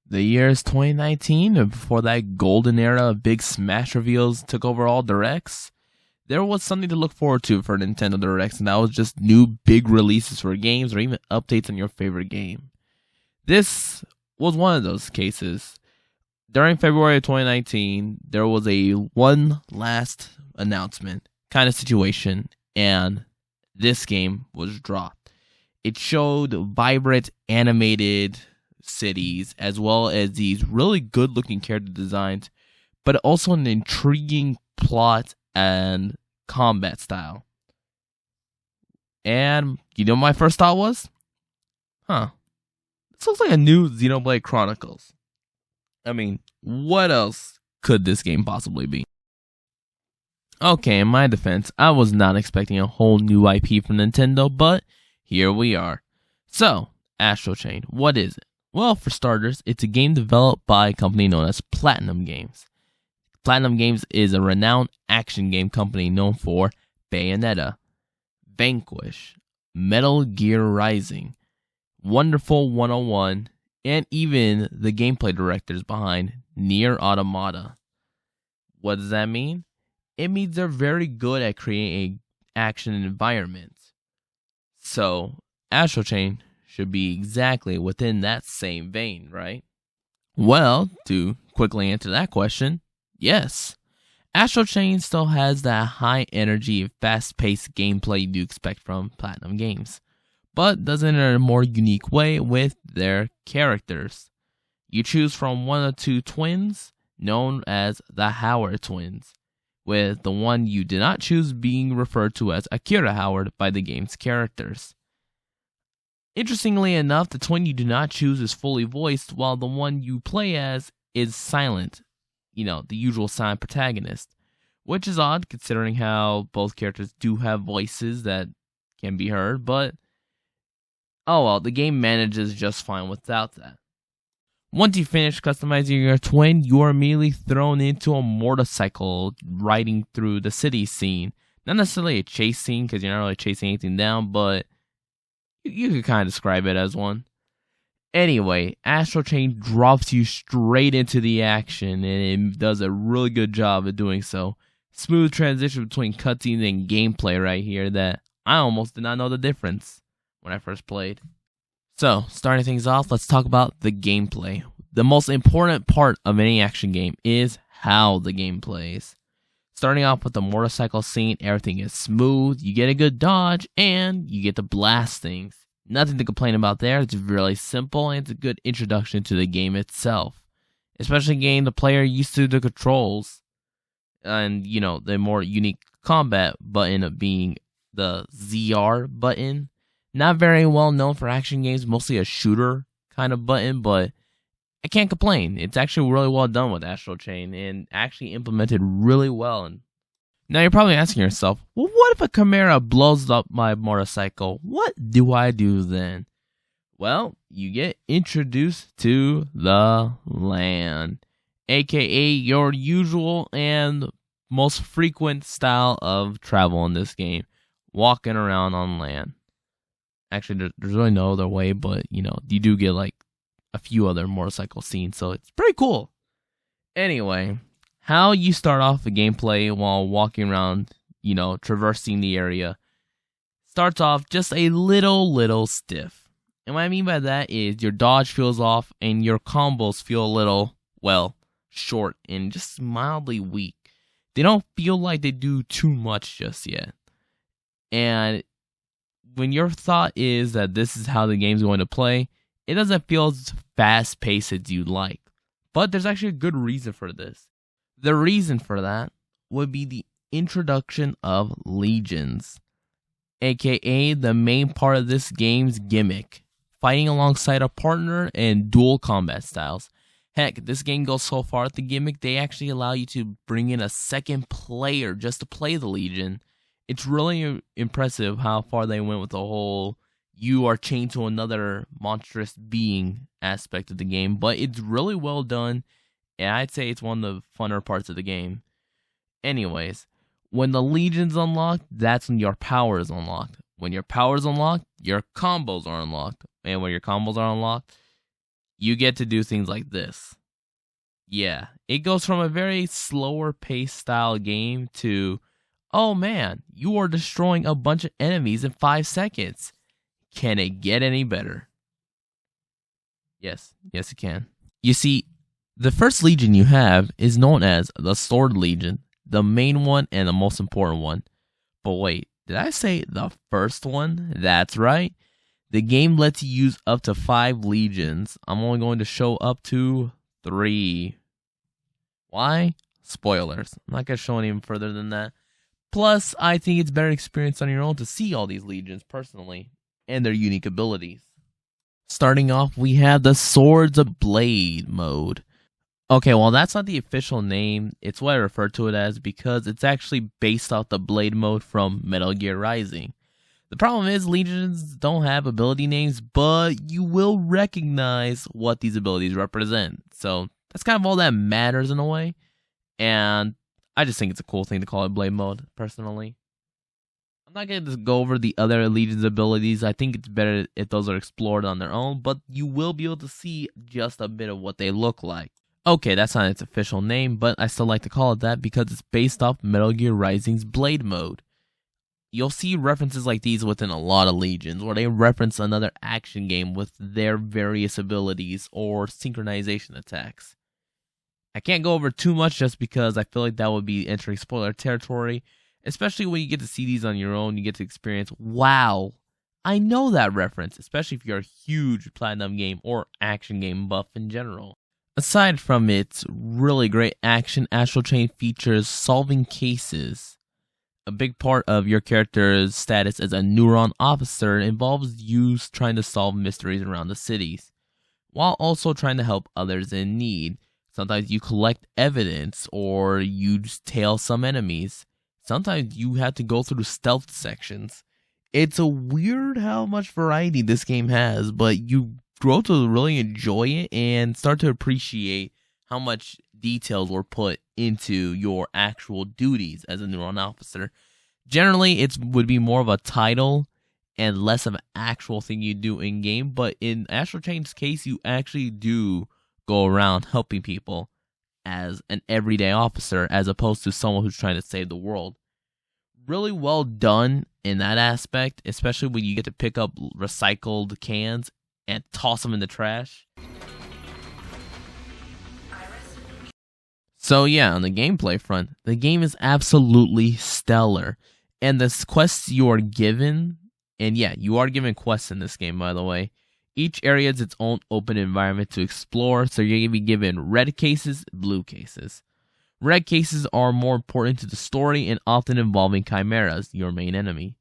The year is 2019, and before that golden era of big Smash reveals took over all directs, there was something to look forward to for Nintendo Directs, and that was just new big releases for games or even updates on your favorite game. This was one of those cases. During February of 2019, there was a one last announcement kind of situation, and this game was dropped. It showed vibrant animated cities as well as these really good looking character designs, but also an intriguing plot and combat style. And you know what my first thought was? This looks like a new Xenoblade Chronicles. I mean, what else could this game possibly be? Okay, in my defense, I was not expecting a whole new IP from Nintendo, but here we are. So, Astral Chain, what is it? Well, for starters, it's a game developed by a company known as Platinum Games. Platinum Games is a renowned action game company known for Bayonetta, Vanquish, Metal Gear Rising, Wonderful 101, and even the gameplay directors behind Nier Automata. What does that mean? It means they're very good at creating action environments. So, Astral Chain should be exactly within that same vein, right? Well, to quickly answer that question, yes. Astral Chain still has that high energy, fast-paced gameplay you do expect from Platinum Games, but does it in a more unique way with their characters. You choose from one of two twins, known as the Howard twins, with the one you did not choose being referred to as Akira Howard by the game's characters. Interestingly enough, the twin you do not choose is fully voiced, while the one you play as is silent, the usual silent protagonist, which is odd considering how both characters do have voices that can be heard, but oh well, the game manages just fine without that. Once you finish customizing your twin, you are immediately thrown into a motorcycle riding through the city scene. Not necessarily a chase scene, because you're not really chasing anything down, but you could kind of describe it as one. Anyway, Astral Chain drops you straight into the action, and it does a really good job of doing so. Smooth transition between cutscenes and gameplay right here that I almost did not know the difference when I first played. So, starting things off, let's talk about the gameplay. The most important part of any action game is how the game plays. Starting off with the motorcycle scene, everything is smooth, you get a good dodge, and you get to blast things. Nothing to complain about there, it's really simple, and it's a good introduction to the game itself. Especially getting the player used to the controls, and the more unique combat button of being the ZR button. Not very well known for action games, mostly a shooter kind of button, but I can't complain. It's actually really well done with Astral Chain and actually implemented really well. And now you're probably asking yourself, well, what if a Chimera blows up my motorcycle? What do I do then? Well, you get introduced to the land, aka your usual and most frequent style of travel in this game, walking around on land. Actually, there's really no other way, but, you do get, a few other motorcycle scenes, so it's pretty cool. Anyway, how you start off the gameplay while walking around, traversing the area, starts off just a little stiff. And what I mean by that is your dodge feels off, and your combos feel a little, short and just mildly weak. They don't feel like they do too much just yet. And when your thought is that this is how the game's going to play, it doesn't feel as fast-paced as you'd like. But there's actually a good reason for this. The reason for that would be the introduction of legions, aka the main part of this game's gimmick, fighting alongside a partner and dual combat styles. Heck, this game goes so far with the gimmick, they actually allow you to bring in a second player just to play the legion. It's really impressive how far they went with the whole you are chained to another monstrous being aspect of the game, but it's really well done, and I'd say it's one of the funner parts of the game. Anyways, when the legion's unlocked, that's when your power is unlocked. When your power is unlocked, your combos are unlocked. And when your combos are unlocked, you get to do things like this. Yeah, it goes from a very slower paced style game to, oh man, you are destroying a bunch of enemies in 5 seconds. Can it get any better? Yes, it can. You see, the first legion you have is known as the Sword Legion, the main one and the most important one. But wait, did I say the first one? That's right. The game lets you use up to 5 legions. I'm only going to show up to 3. Why? Spoilers. I'm not going to show any further than that. Plus, I think it's better experience on your own to see all these legions personally and their unique abilities. Starting off, we have the Swords of Blade mode. Okay, well, that's not the official name. It's what I refer to it as because it's actually based off the Blade mode from Metal Gear Rising. The problem is legions don't have ability names, but you will recognize what these abilities represent. So that's kind of all that matters in a way. And I just think it's a cool thing to call it Blade mode, personally. I'm not going to go over the other Legion's abilities. I think it's better if those are explored on their own, but you will be able to see just a bit of what they look like. Okay, that's not its official name, but I still like to call it that because it's based off Metal Gear Rising's Blade mode. You'll see references like these within a lot of Legions, where they reference another action game with their various abilities or synchronization attacks. I can't go over too much just because I feel like that would be entering spoiler territory, especially when you get to see these on your own. You get to experience, wow, I know that reference, especially if you're a huge Platinum game or action game buff in general. Aside from its really great action, Astral Chain features solving cases. A big part of your character's status as a Neuron officer involves you trying to solve mysteries around the cities, while also trying to help others in need. Sometimes you collect evidence, or you just tail some enemies. Sometimes you have to go through stealth sections. It's a weird how much variety this game has, but you grow to really enjoy it and start to appreciate how much details were put into your actual duties as a Neuron officer. Generally, it would be more of a title and less of an actual thing you do in game, but in Astral Chain's case, you actually do go around helping people as an everyday officer as opposed to someone who's trying to save the world. Really well done in that aspect, especially when you get to pick up recycled cans and toss them in the trash. So yeah, on the gameplay front, the game is absolutely stellar. And the quests you are given, and yeah, you are given quests in this game, by the way. Each area has its own open environment to explore, so you're going to be given red cases, blue cases. Red cases are more important to the story and often involving chimeras, your main enemy.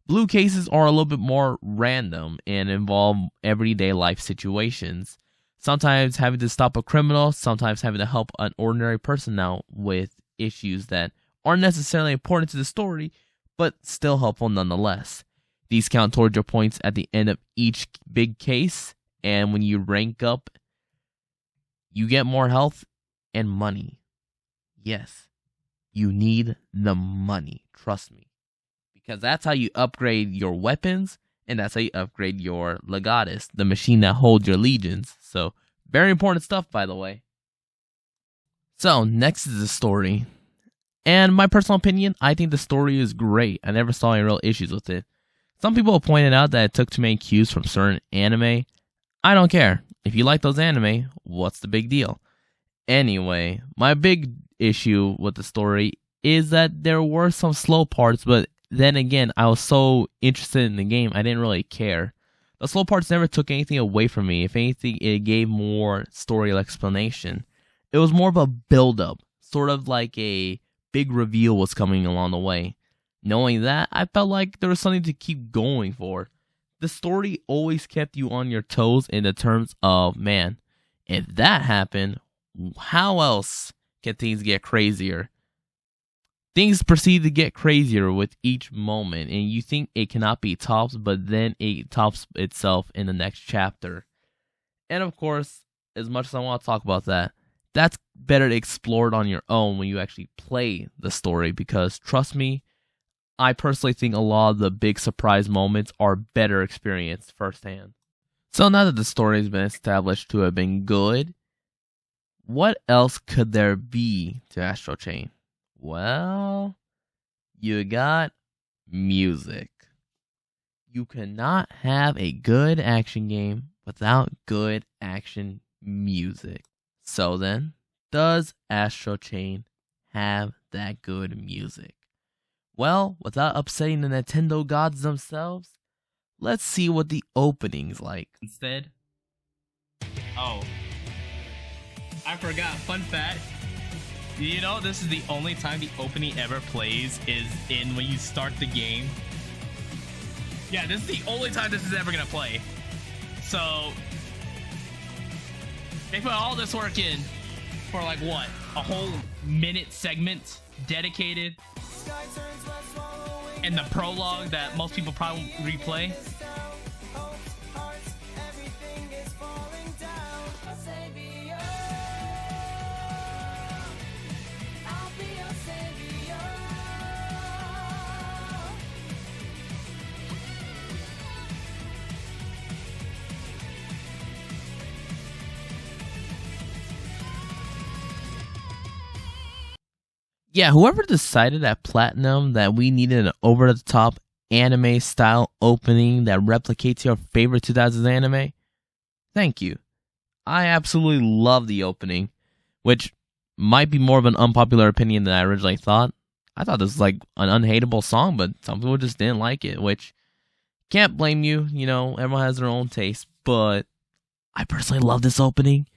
Blue cases are a little bit more random and involve everyday life situations. Sometimes having to stop a criminal, sometimes having to help an ordinary person out with issues that aren't necessarily important to the story, but still helpful nonetheless. These count towards your points at the end of each big case, and when you rank up, you get more health and money. Yes, you need the money, trust me. Because that's how you upgrade your weapons, and that's how you upgrade your Legatus, the machine that holds your legions. So, very important stuff, by the way. So, next is the story. And my personal opinion, I think the story is great. I never saw any real issues with it. Some people have pointed out that it took too many cues from certain anime. I don't care. If you like those anime, what's the big deal? Anyway, my big issue with the story is that there were some slow parts, but then again, I was so interested in the game, I didn't really care. The slow parts never took anything away from me. If anything, it gave more story explanation. It was more of a build-up, sort of like a big reveal was coming along the way. Knowing that, I felt like there was something to keep going for. The story always kept you on your toes in the terms of, man, if that happened, how else can things get crazier? Things proceed to get crazier with each moment, and you think it cannot be topped, but then it tops itself in the next chapter. And of course, as much as I want to talk about that, that's better to explore it on your own when you actually play the story, because trust me, I personally think a lot of the big surprise moments are better experienced firsthand. So now that the story's been established to have been good, what else could there be to Astral Chain? Well, you got music. You cannot have a good action game without good action music. So then, does Astral Chain have that good music? Well, without upsetting the Nintendo gods themselves, let's see what the opening's like. Instead, oh, I forgot. Fun fact. You know, this is the only time the opening ever plays is in when you start the game. Yeah, this is the only time this is ever gonna play. So they put all this work in for like what? A whole minute segment dedicated. And the prologue that most people probably replay. Yeah, whoever decided at Platinum that we needed an over-the-top anime-style opening that replicates your favorite 2000s anime, thank you. I absolutely love the opening, which might be more of an unpopular opinion than I originally thought. I thought this was like an unhateable song, but some people just didn't like it, which can't blame you. You know, everyone has their own taste, but I personally love this opening,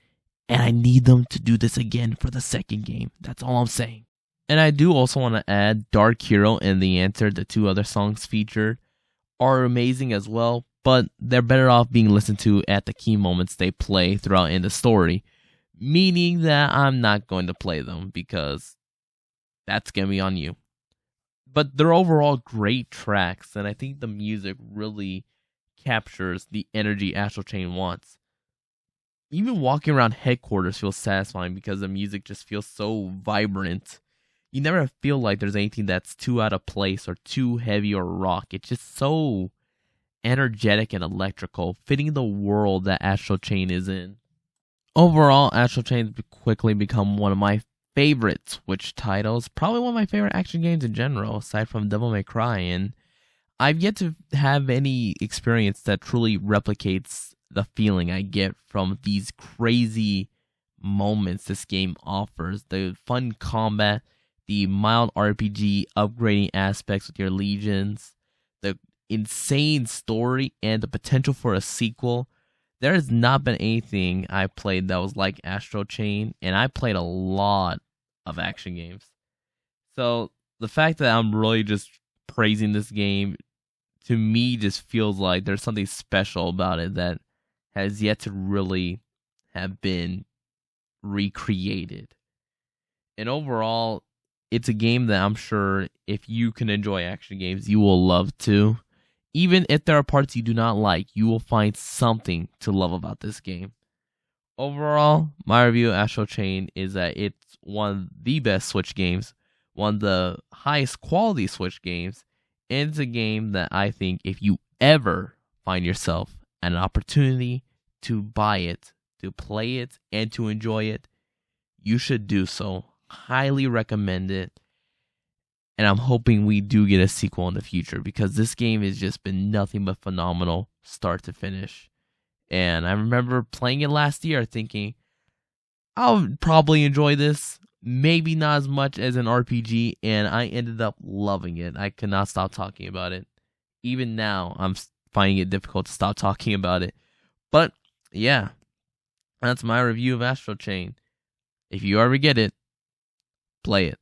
and I need them to do this again for the second game. That's all I'm saying. And I do also want to add Dark Hero and The Answer, the two other songs featured, are amazing as well, but they're better off being listened to at the key moments they play throughout in the story, meaning that I'm not going to play them because that's going to be on you. But they're overall great tracks, and I think the music really captures the energy Astral Chain wants. Even walking around headquarters feels satisfying because the music just feels so vibrant. You never feel like there's anything that's too out of place or too heavy or rock. It's just so energetic and electrical, fitting the world that Astral Chain is in. Overall, Astral Chain has quickly become one of my favorite Switch titles, probably one of my favorite action games in general, aside from Devil May Cry, and I've yet to have any experience that truly replicates the feeling I get from these crazy moments this game offers. The fun combat, the mild RPG upgrading aspects with your legions, the insane story, and the potential for a sequel. There has not been anything I played that was like Astral Chain, and I played a lot of action games. So the fact that I'm really just praising this game, to me, just feels like there's something special about it that has yet to really have been recreated. And overall, it's a game that I'm sure if you can enjoy action games, you will love too. Even if there are parts you do not like, you will find something to love about this game. Overall, my review of Astral Chain is that it's one of the best Switch games, one of the highest quality Switch games, and it's a game that I think if you ever find yourself at an opportunity to buy it, to play it, and to enjoy it, you should do so. Highly recommend it. And I'm hoping we do get a sequel in the future because this game has just been nothing but phenomenal start to finish. And I remember playing it last year thinking, I'll probably enjoy this. Maybe not as much as an RPG. And I ended up loving it. I could not stop talking about it. Even now, I'm finding it difficult to stop talking about it. But yeah, that's my review of Astral Chain. If you ever get it, play it.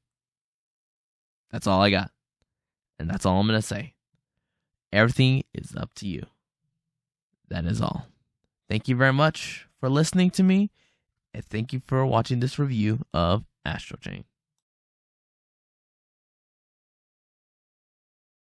That's all I got. And that's all I'm going to say. Everything is up to you. That is all. Thank you very much for listening to me. And thank you for watching this review of Astral Chain.